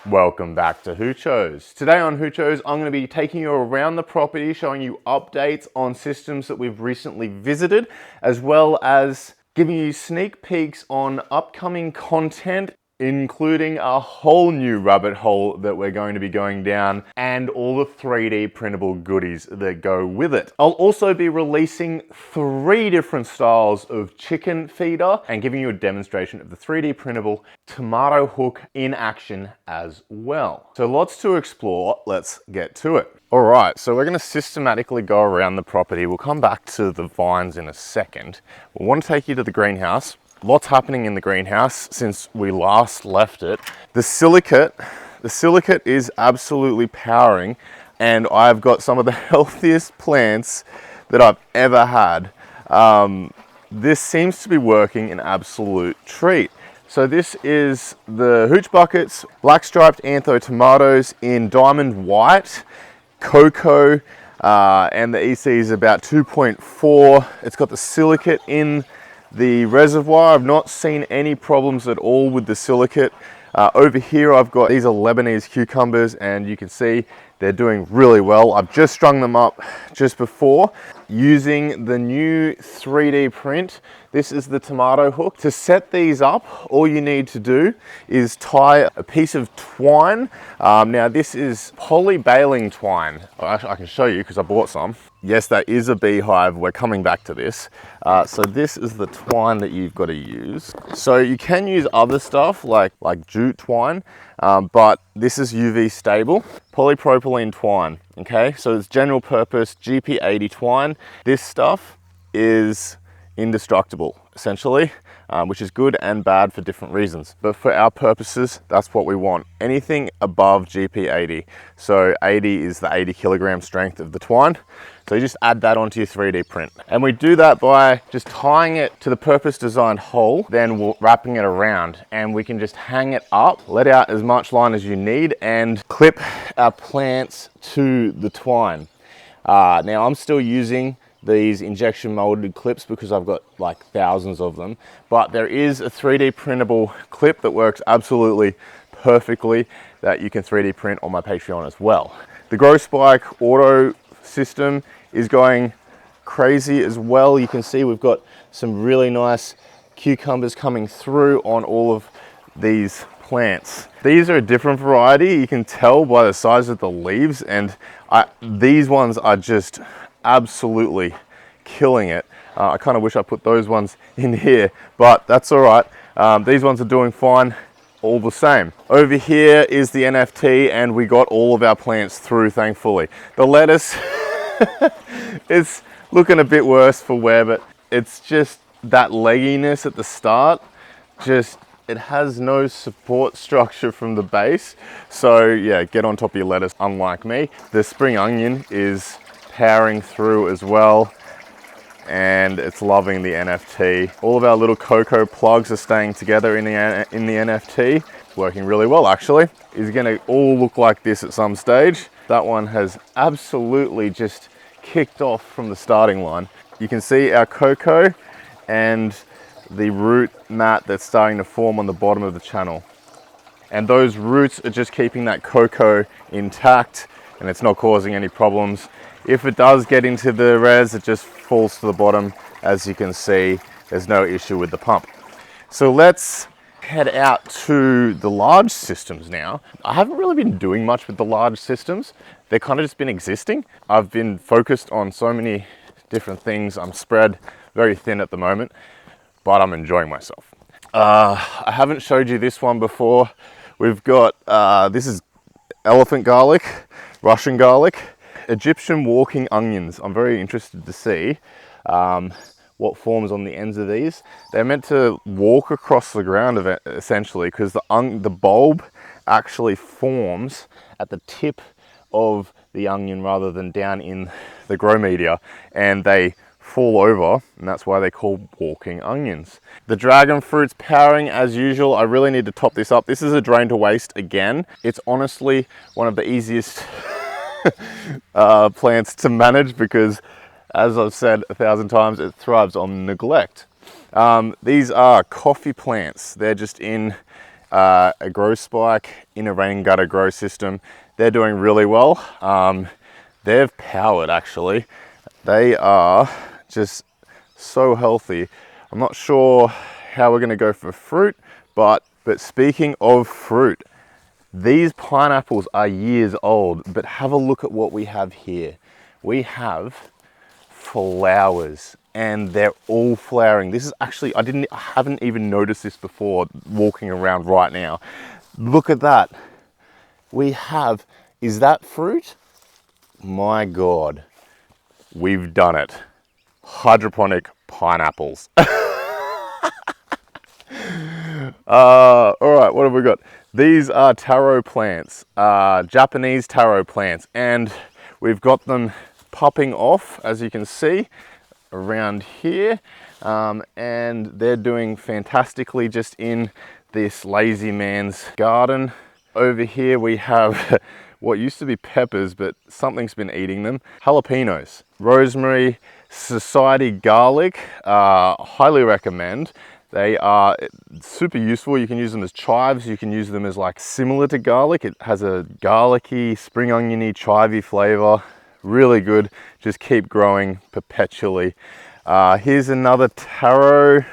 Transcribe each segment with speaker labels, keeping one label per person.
Speaker 1: Welcome back to Hoochos. Today on Hoochos, I'm going to be taking you around the property, showing you updates on systems that we've recently visited, as well as giving you sneak peeks on upcoming content, including a whole new rabbit hole that we're going to be going down and all the 3D printable goodies that go with it. I'll also be releasing 3 different styles of chicken feeder and giving you a demonstration of the 3D printable tomato hook in action as well. So lots to explore, let's get to it. All right, so we're going to systematically go around the property. We'll come back to the vines in a second. We want to take you to the greenhouse. Lots happening in the greenhouse since we last left it. The silicate is absolutely powering, and I've got some of the healthiest plants that I've ever had. This seems to be working an absolute treat. So this is the Hooch buckets, black striped antho tomatoes in diamond white, cocoa, and the EC is about 2.4. It's got the silicate in the reservoir. I've not seen any problems at all with the silicate. Over here I've got, these are Lebanese cucumbers, and you can see they're doing really well. I've just strung them up just before using the new 3D print. This is the tomato hook. To set these up, all you need to do is tie a piece of twine. Now this is polybaling twine. I can show you because I bought some. Yes, that is a beehive. We're coming back to this. So this is the twine that you've got to use. So you can use other stuff like jute twine, but this is UV stable. Polypropylene twine, okay? So it's general purpose GP80 twine. This stuff is indestructible, essentially, which is good and bad for different reasons. But for our purposes, that's what we want. Anything above GP80. So 80 is the 80 kilogram strength of the twine. So you just add that onto your 3D print. And we do that by just tying it to the purpose designed hole, then wrapping it around, and we can just hang it up, let out as much line as you need, and clip our plants to the twine. Now I'm still using these injection molded clips because I've got like thousands of them, but there is a 3D printable clip that works absolutely perfectly that you can 3D print on my Patreon as well. The Grow Spike auto system is going crazy as well. You can see we've got some really nice cucumbers coming through on all of these plants. These are a different variety. You can tell by the size of the leaves, and these ones are just absolutely killing it. I kind of wish I put those ones in here, but that's all right. These ones are doing fine all the same. Over here is the NFT, and we got all of our plants through, thankfully. The lettuce is looking a bit worse for wear, but it's just that legginess at the start. It has no support structure from the base. So yeah, get on top of your lettuce, unlike me. The spring onion is powering through as well, and it's loving the NFT. All of our little cocoa plugs are staying together in the NFT. It's working really well, actually. It's gonna all look like this at some stage. That one has absolutely just kicked off from the starting line. You can see our cocoa and the root mat that's starting to form on the bottom of the channel. And those roots are just keeping that cocoa intact, and it's not causing any problems. If it does get into the res, it just falls to the bottom. As you can see, there's no issue with the pump. So let's head out to the large systems now. I haven't really been doing much with the large systems. They've kind of just been existing. I've been focused on so many different things. I'm spread very thin at the moment, but I'm enjoying myself. I haven't showed you this one before. We've got, this is elephant garlic, Russian garlic, Egyptian walking onions. I'm very interested to see what forms on the ends of these. They're meant to walk across the ground essentially, because the bulb actually forms at the tip of the onion rather than down in the grow media, and they fall over, and that's why they're called walking onions. The dragon fruit's powering as usual. I really need to top this up. This is a drain to waste again. It's honestly one of the easiest plants to manage because, as I've said 1,000 times, it thrives on neglect. These are coffee plants. They're just in a grow spike in a rain gutter grow system. They're doing really well. They've powered actually. They are just so healthy. I'm not sure how we're gonna go for fruit, but speaking of fruit, these pineapples are years old, but have a look at what we have here. We have flowers and they're all flowering. This is actually, I haven't even noticed this before walking around right now. Look at that. We have, is that fruit? My God, we've done it. Hydroponic pineapples. All right, what have we got? These are taro plants, Japanese taro plants, and we've got them popping off, as you can see, around here, and they're doing fantastically just in this lazy man's garden. Over here we have what used to be peppers, but something's been eating them. Jalapenos, rosemary, society garlic, highly recommend. They are super useful. You can use them as chives. You can use them as like similar to garlic. It has a garlicky, spring oniony, chivey flavor. Really good. Just keep growing perpetually. Here's another taro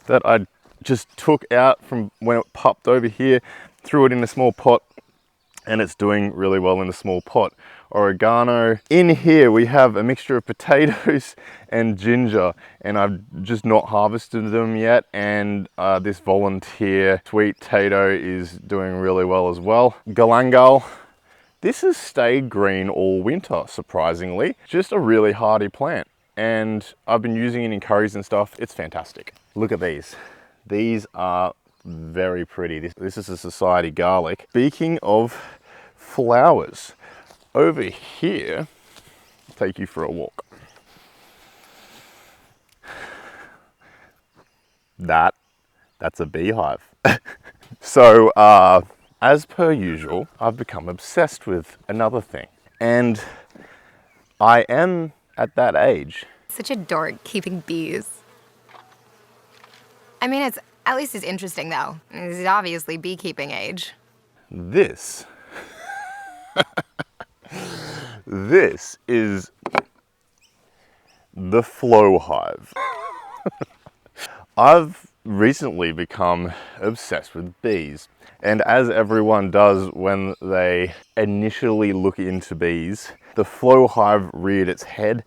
Speaker 1: that I just took out from when it popped over here, threw it in a small pot, and it's doing really well in a small pot. Oregano. In here we have a mixture of potatoes and ginger, and I've just not harvested them yet, and this volunteer sweet potato is doing really well as well. Galangal. This has stayed green all winter, surprisingly. Just a really hardy plant, and I've been using it in curries and stuff. It's fantastic. Look at these. These are very pretty. This is a society garlic. Speaking of flowers, over here, I'll take you for a walk. That's a beehive. So, as per usual, I've become obsessed with another thing. And I am at that age.
Speaker 2: Such a dork keeping bees. I mean, it's at least it's interesting though. It's obviously beekeeping age.
Speaker 1: This this is the flow hive. I've recently become obsessed with bees, and as everyone does when they initially look into bees, the flow hive reared its head,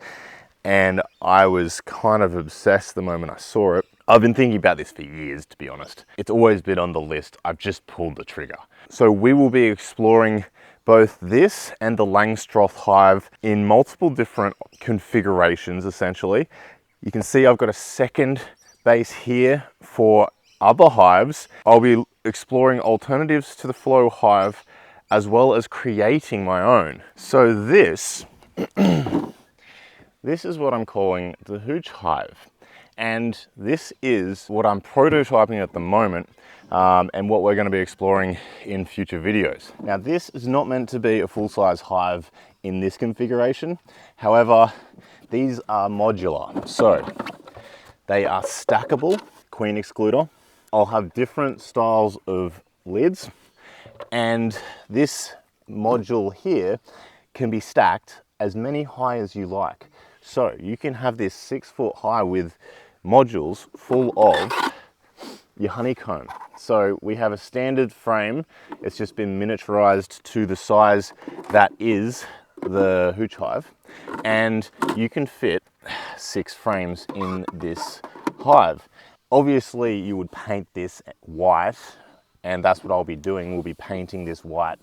Speaker 1: and I was kind of obsessed the moment I saw it. I've been thinking about this for years, to be honest. It's always been on the list. I've just pulled the trigger. So we will be exploring both this and the Langstroth hive in multiple different configurations, essentially. You can see I've got a second base here for other hives. I'll be exploring alternatives to the flow hive as well as creating my own. So this is what I'm calling the Hooch hive. And this is what I'm prototyping at the moment, and what we're going to be exploring in future videos. Now, this is not meant to be a full-size hive in this configuration. However, these are modular, so they are stackable, queen excluder. I'll have different styles of lids, and this module here can be stacked as many high as you like. So you can have this 6 foot high with modules full of your honeycomb. So we have a standard frame. It's just been miniaturized to the size that is the Hooch hive. And you can fit 6 frames in this hive. Obviously you would paint this white, and that's what I'll be doing. We'll be painting this white.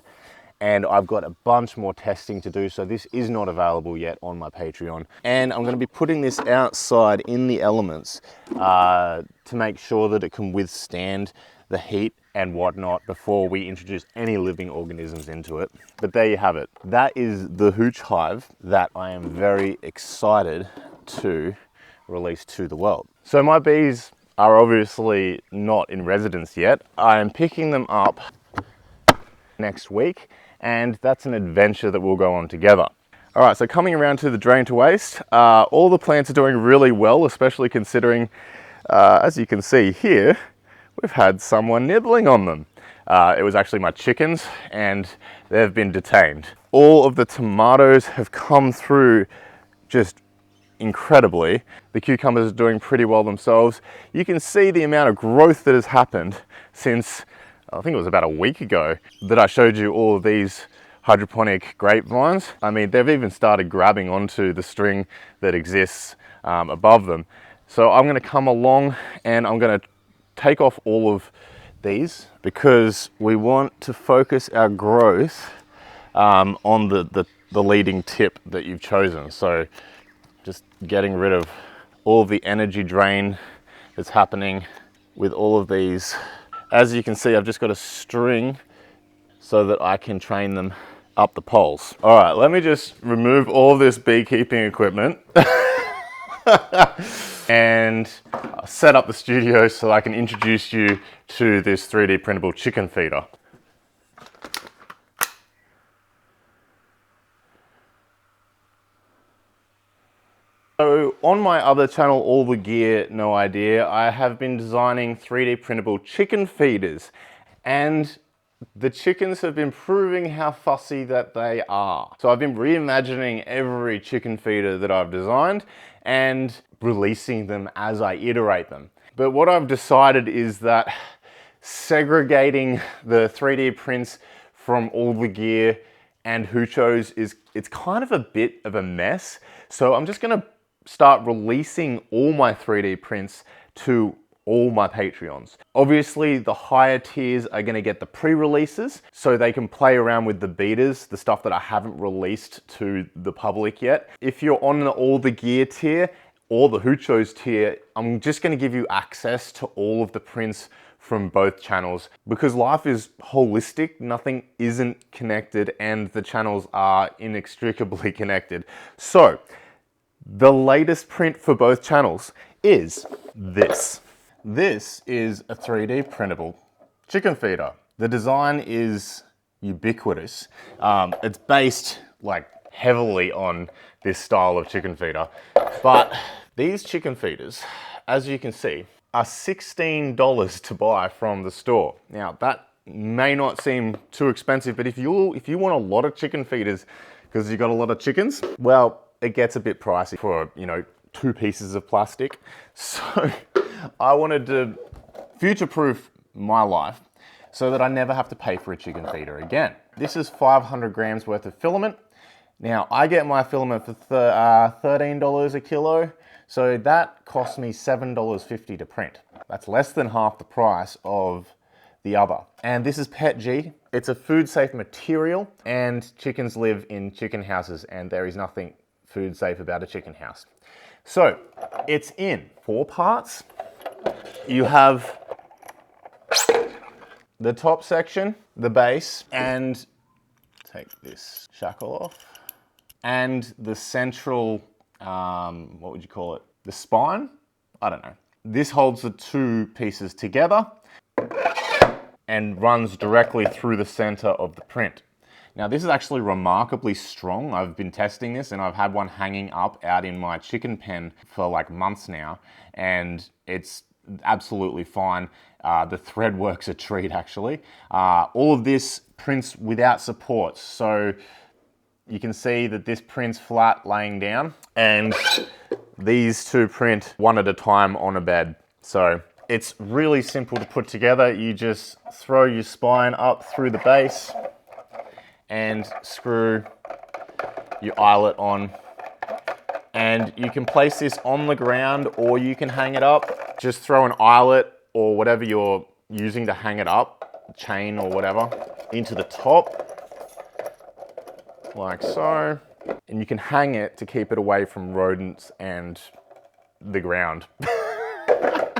Speaker 1: And I've got a bunch more testing to do, so this is not available yet on my Patreon. And I'm gonna be putting this outside in the elements to make sure that it can withstand the heat and whatnot before we introduce any living organisms into it. But there you have it. That is the Hooch hive that I am very excited to release to the world. So my bees are obviously not in residence yet. I am picking them up next week, and that's an adventure that we'll go on together. All right, so coming around to the drain to waste, all the plants are doing really well, especially considering, as you can see here, we've had someone nibbling on them. It was actually my chickens, and they've been detained. All of the tomatoes have come through just incredibly. The cucumbers are doing pretty well themselves. You can see the amount of growth that has happened since, I think it was about a week ago, that I showed you all of these hydroponic grapevines. I mean, they've even started grabbing onto the string that exists above them. So I'm gonna come along and I'm gonna take off all of these because we want to focus our growth on the leading tip that you've chosen. So just getting rid of all of the energy drain that's happening with all of these. As you can see, I've just got a string so that I can train them up the poles. All right, let me just remove all of this beekeeping equipment and set up the studio so I can introduce you to this 3D printable chicken feeder. So on my other channel, All the Gear, No Idea, I have been designing 3D printable chicken feeders, and the chickens have been proving how fussy that they are. So I've been reimagining every chicken feeder that I've designed and releasing them as I iterate them. But what I've decided is that segregating the 3D prints from All the Gear and Hoochos it's kind of a bit of a mess. So I'm just gonna start releasing all my 3D prints to all my Patreons. Obviously, the higher tiers are gonna get the pre-releases so they can play around with the betas, the stuff that I haven't released to the public yet. If you're on the All the Gear tier or the Hoochos tier, I'm just gonna give you access to all of the prints from both channels because life is holistic, nothing isn't connected, and the channels are inextricably connected. So, the latest print for both channels is this. This is a 3D printable chicken feeder. The design is ubiquitous. It's based like heavily on this style of chicken feeder. But these chicken feeders, as you can see, are $16 to buy from the store. Now that may not seem too expensive, but if you want a lot of chicken feeders because you've got a lot of chickens, well, it gets a bit pricey for, 2 pieces of plastic. So I wanted to future-proof my life so that I never have to pay for a chicken feeder again. This is 500 grams worth of filament. Now I get my filament for $13 a kilo. So that cost me $7.50 to print. That's less than half the price of the other. And this is PETG. It's a food safe material, and chickens live in chicken houses, and there is nothing food safe about a chicken house. So it's in 4 parts. You have the top section, the base, and take this shackle off, and the central, what would you call it? The spine? I don't know. This holds the 2 pieces together and runs directly through the center of the print. Now this is actually remarkably strong. I've been testing this and I've had one hanging up out in my chicken pen for like months now, and it's absolutely fine. The thread works a treat actually. All of this prints without supports. So you can see that this prints flat laying down, and these 2 print one at a time on a bed. So it's really simple to put together. You just throw your spine up through the base and screw your eyelet on. And you can place this on the ground or you can hang it up. Just throw an eyelet or whatever you're using to hang it up, chain or whatever, into the top, like so. And you can hang it to keep it away from rodents and the ground.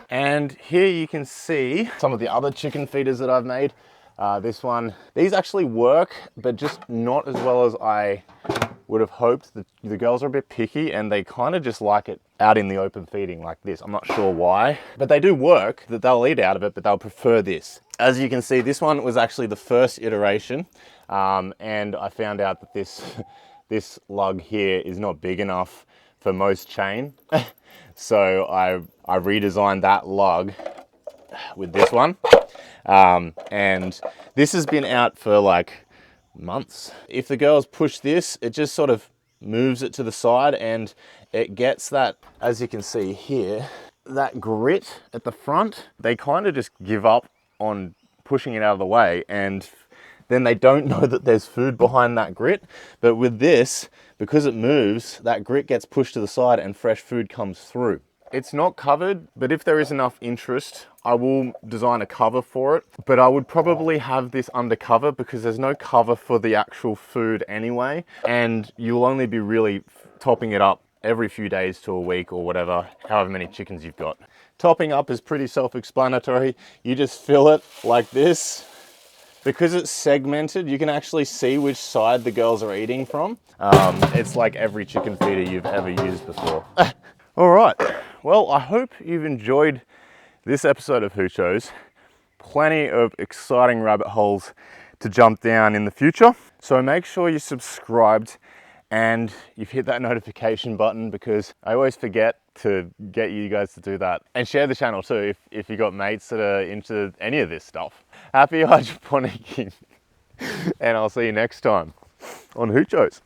Speaker 1: And here you can see some of the other chicken feeders that I've made. This one, these actually work, but just not as well as I would have hoped. The girls are a bit picky and they kind of just like it out in the open feeding like this. I'm not sure why, but they do work, that they'll eat out of it, but they'll prefer this. As you can see, this one was actually the first iteration, and I found out that this lug here is not big enough for most chain. So I redesigned that lug with this one. And this has been out for like months. If the girls push this, it just sort of moves it to the side and it gets that, as you can see here, that grit at the front. They kind of just give up on pushing it out of the way, and then they don't know that there's food behind that grit. But with this, because it moves, that grit gets pushed to the side and fresh food comes through. It's not covered, but if there is enough interest, I will design a cover for it. But I would probably have this under cover because there's no cover for the actual food anyway. And you'll only be really topping it up every few days to a week or whatever, however many chickens you've got. Topping up is pretty self-explanatory. You just fill it like this. Because it's segmented, you can actually see which side the girls are eating from. It's like every chicken feeder you've ever used before. All right, well, I hope you've enjoyed this episode of Hoochos. Plenty of exciting rabbit holes to jump down in the future. So make sure you're subscribed and you've hit that notification button, because I always forget to get you guys to do that. And share the channel too if you got mates that are into any of this stuff. Happy hydroponicking, and I'll see you next time on Hoochos.